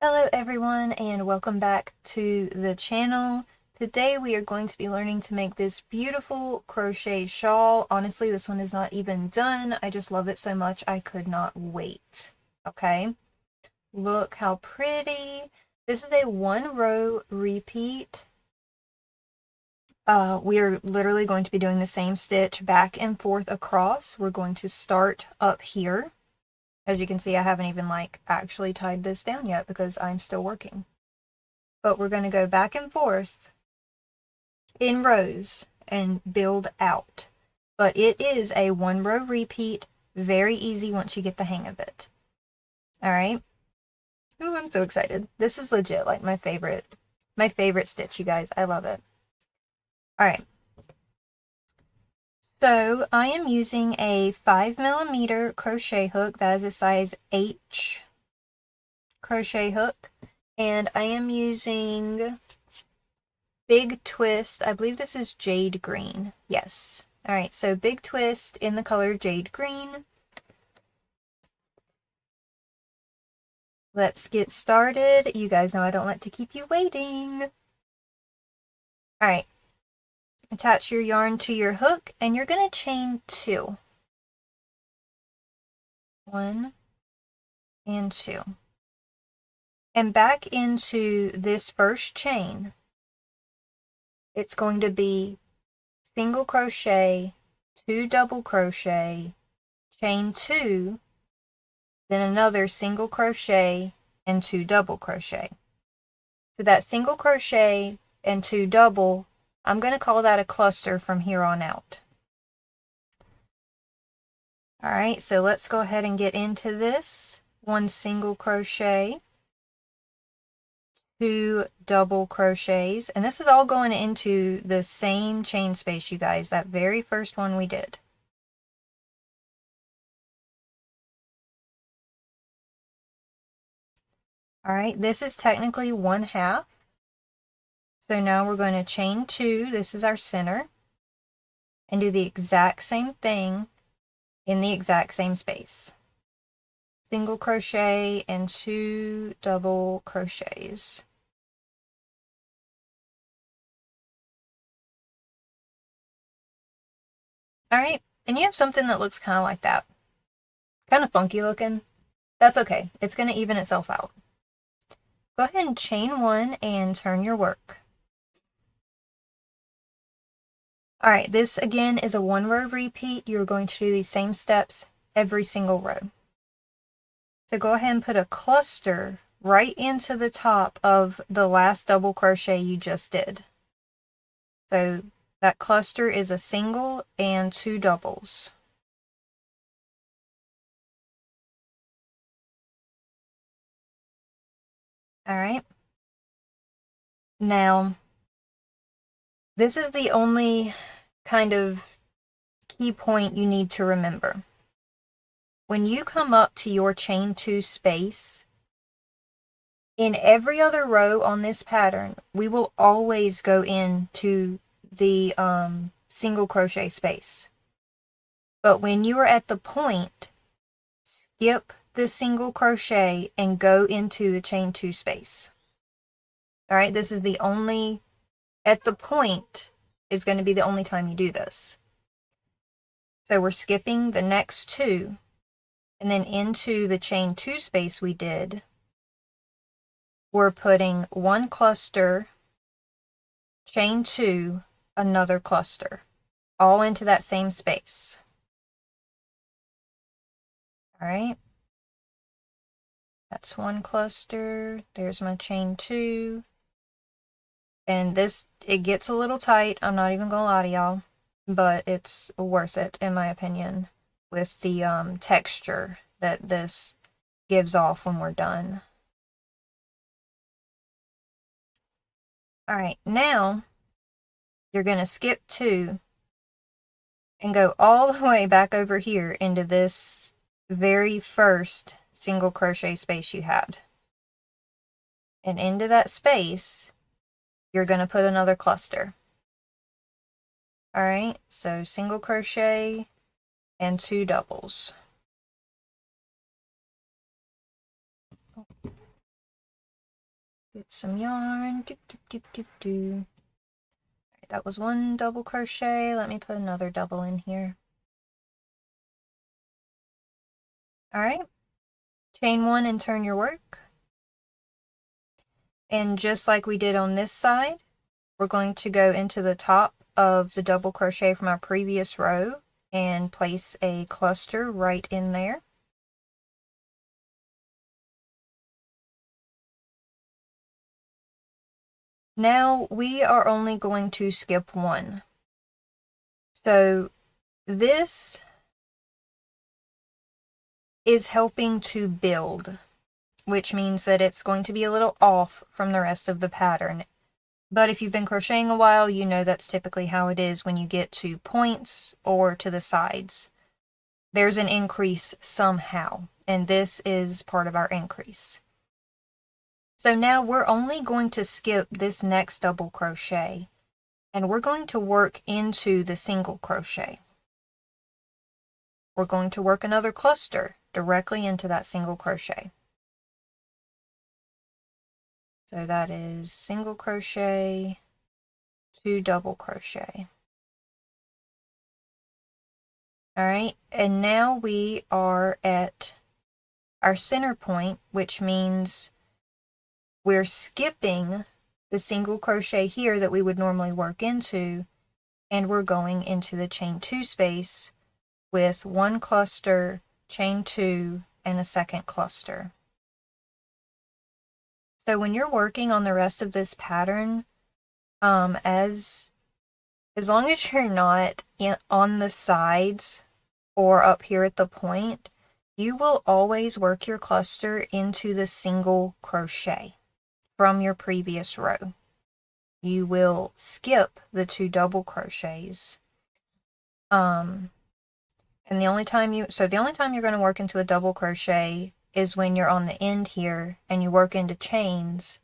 Hello everyone and welcome back to the channel. Today we are going to be learning to make this beautiful crochet shawl. Honestly, this one is not even done. I just love it so much I could not wait. Okay, look how pretty. This is a one row repeat. We are literally going to be doing the same stitch back and forth across. We're going to start up here. As you can see, I haven't even actually tied this down yet because I'm still working. But we're going to go back and forth in rows and build out. But it is a one row repeat, very easy once you get the hang of it. Alright? Ooh, I'm so excited. This is legit like my favorite stitch, you guys. I love it. Alright. So I am using a 5mm crochet hook. That is a size H crochet hook. And I am using Big Twist. I believe this is Jade Green. Yes. Alright, so Big Twist in the color Jade Green. Let's get started. You guys know I don't like to keep you waiting. Alright. Attach your yarn to your hook and you're going to chain 2. 1 and 2. And back into this first chain, it's going to be single crochet, 2 double crochet, chain 2, then another single crochet and 2 double crochet. So that single crochet and 2 double, I'm going to call that a cluster from here on out. Alright, so let's go ahead and get into this. 1 single crochet, 2 double crochets, and this is all going into the same chain space, you guys, that very first one we did. Alright, this is technically 1/2. So now we're going to chain 2, this is our center, and do the exact same thing in the exact same space. Single crochet and 2 double crochets. Alright, and you have something that looks kind of like that. Kind of funky looking. That's okay, it's going to even itself out. Go ahead and chain 1 and turn your work. Alright, this again is a one row repeat. You're going to do these same steps every single row. So go ahead and put a cluster right into the top of the last double crochet you just did. So that cluster is a single and 2 doubles. Alright. Now, this is the only kind of key point you need to remember. When you come up to your chain 2 space, in every other row on this pattern, we will always go into the single crochet space. But when you are at the point, skip the single crochet and go into the chain 2 space. Alright, this is the only, at the point is going to be the only time you do this. So we're skipping the next 2, and then into the chain 2 space we did, we're putting 1 cluster, chain 2, another cluster, all into that same space. Alright, that's 1 cluster, there's my chain 2, and this, it gets a little tight, I'm not even gonna lie to y'all, but it's worth it in my opinion, with the texture that this gives off when we're done. Alright, now you're going to skip 2 and go all the way back over here into this very first single crochet space you had. And into that space, you're going to put another cluster. Alright, so single crochet and 2 doubles. Get some yarn. Doop, doop, doop, doop, doop. That was one double crochet. Let me put another double in here. Alright, chain one and turn your work. And just like we did on this side, we're going to go into the top of the double crochet from our previous row and place a cluster right in there. Now we are only going to skip one. So this is helping to build, which means that it's going to be a little off from the rest of the pattern. But if you've been crocheting a while, you know that's typically how it is when you get to points or to the sides. There's an increase somehow, and this is part of our increase. So now we're only going to skip this next double crochet, and we're going to work into the single crochet. We're going to work another cluster directly into that single crochet. So that is single crochet, 2 double crochet. Alright, and now we are at our center point, which means we're skipping the single crochet here that we would normally work into, and we're going into the chain 2 space with 1 cluster, chain 2, and a second cluster. So when you're working on the rest of this pattern, as long as you're not on the sides or up here at the point, you will always work your cluster into the single crochet from your previous row. You will skip the 2 double crochets. And the only time you're going to work into a double crochet is when you're on the end here and you work into chains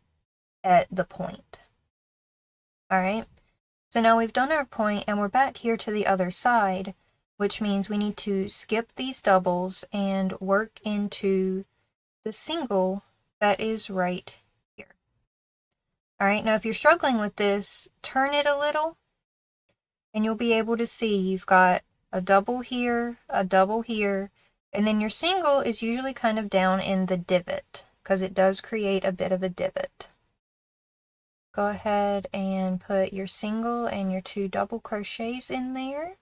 at the point. Alright, so now we've done our point and we're back here to the other side, which means we need to skip these doubles and work into the single that is right here. Alright, now if you're struggling with this, turn it a little and you'll be able to see you've got a double here, and then your single is usually kind of down in the divot because it does create a bit of a divot. Go ahead and put your single and your 2 double crochets in there.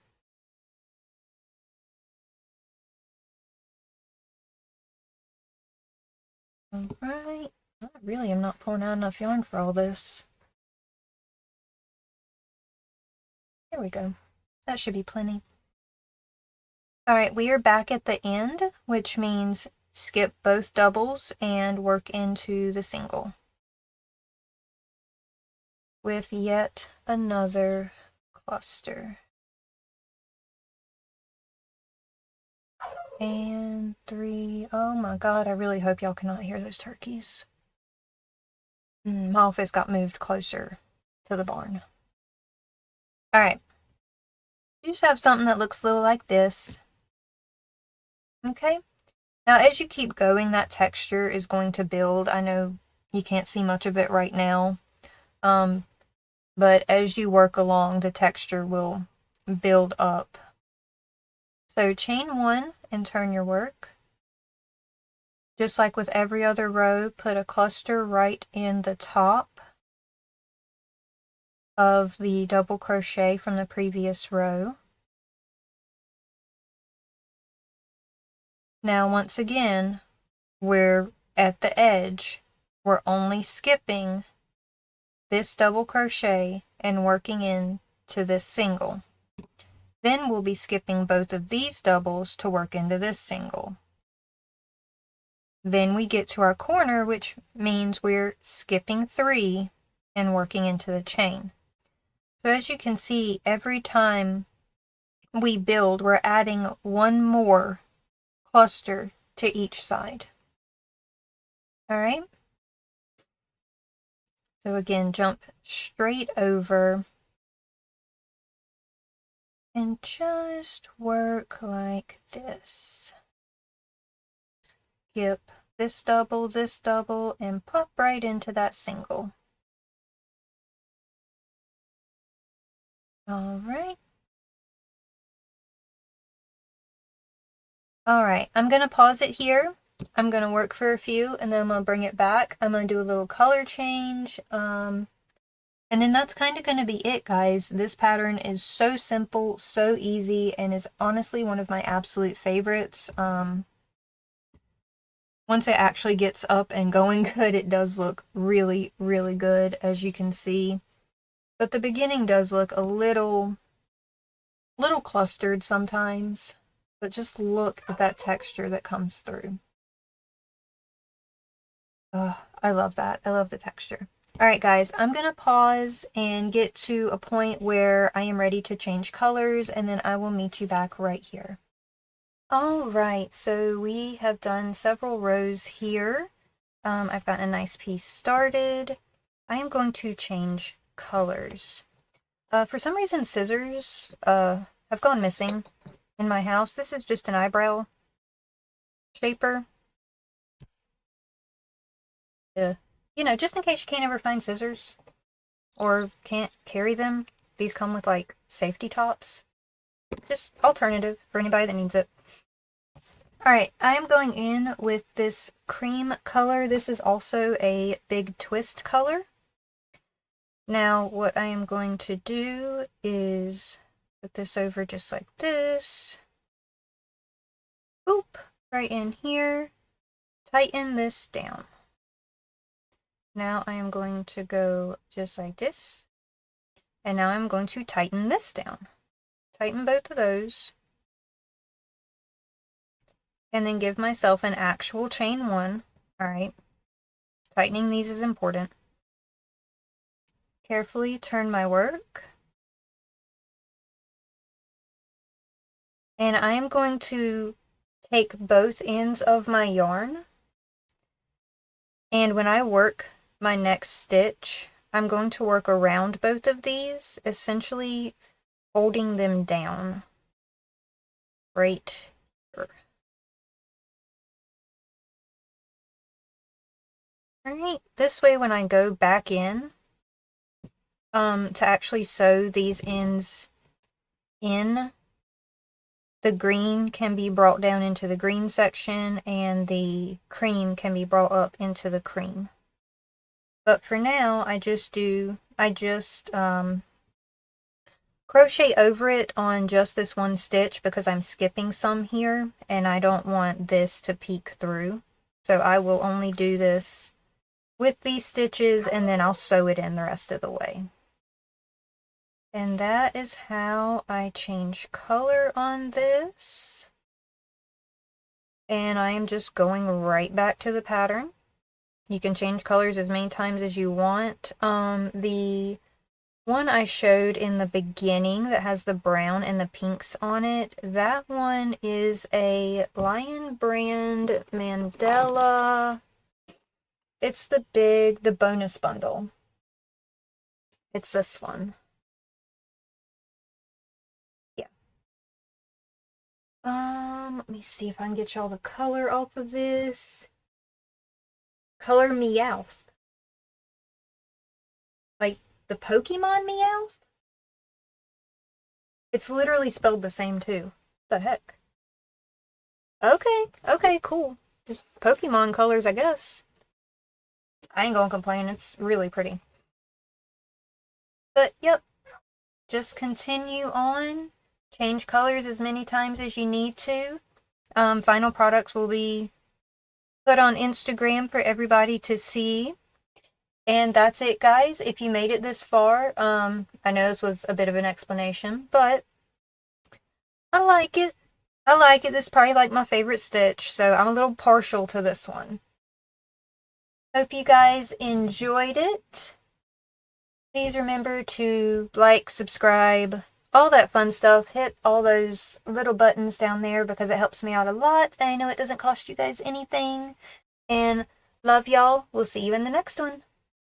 Alright, I really am not pulling out enough yarn for all this. There we go. That should be plenty. Alright, we are back at the end, which means skip both doubles and work into the single with yet another cluster. And 3. Oh my god, I really hope y'all cannot hear those turkeys. My office got moved closer to the barn. Alright. You just have something that looks a little like this. Okay. Now as you keep going, that texture is going to build. I know you can't see much of it right now. But as you work along, the texture will build up. So chain 1 and turn your work. Just like with every other row, put a cluster right in the top of the double crochet from the previous row. Now once again, we're at the edge. We're only skipping this double crochet and working into this single. Then we'll be skipping both of these doubles to work into this single. Then we get to our corner, which means we're skipping 3 and working into the chain. So as you can see, every time we build, we're adding 1 more cluster to each side. Alright? So again, jump straight over and just work like this. Skip this double, and pop right into that single. Alright. Alright, I'm going to pause it here. I'm going to work for a few, and then I'm going to bring it back. I'm going to do a little color change. And then that's kind of going to be it, guys. This pattern is so simple, so easy, and is honestly one of my absolute favorites. Once it actually gets up and going good, it does look really, really good, as you can see. But the beginning does look a little clustered sometimes. But just look at that texture that comes through. Oh, I love that. I love the texture. Alright guys, I'm going to pause and get to a point where I am ready to change colors, and then I will meet you back right here. Alright, so we have done several rows here. I've gotten a nice piece started. I am going to change colors. For some reason, scissors have gone missing in my house. This is just an eyebrow shaper. You know, just in case you can't ever find scissors or can't carry them, these come with like safety tops. Just alternative for anybody that needs it. Alright, I am going in with this cream color. This is also a big twist color. Now, what I am going to do is put this over just like this. Boop, right in here. Tighten this down. Now I am going to go just like this. And now I'm going to tighten this down. Tighten both of those. And then give myself an actual chain one. Alright. Tightening these is important. Carefully turn my work. And I am going to take both ends of my yarn. And when I work my next stitch, I'm going to work around both of these, essentially holding them down right here. Alright, this way when I go back in to actually sew these ends in, the green can be brought down into the green section and the cream can be brought up into the cream. But for now, I just crochet over it on just this one stitch because I'm skipping some here and I don't want this to peek through. So I will only do this with these stitches and then I'll sew it in the rest of the way. And that is how I change color on this. And I am just going right back to the pattern. You can change colors as many times as you want. The one I showed in the beginning that has the brown and the pinks on it, that one is a Lion Brand Mandala. It's the bonus bundle. It's this one. Let me see if I can get y'all the color off of this. Color Meowth. Like the Pokemon Meowth? It's literally spelled the same too. The heck? Okay, cool. Just Pokemon colors, I guess. I ain't gonna complain, it's really pretty. But, yep. Just continue on. Change colors as many times as you need to. Final products will be put on Instagram for everybody to see. And that's it, guys. If you made it this far, I know this was a bit of an explanation, but I like it. This is probably like my favorite stitch, so I'm a little partial to this one. Hope you guys enjoyed it. Please remember to like, subscribe, all that fun stuff. Hit all those little buttons down there because it helps me out a lot. I know it doesn't cost you guys anything. And love y'all. We'll see you in the next one.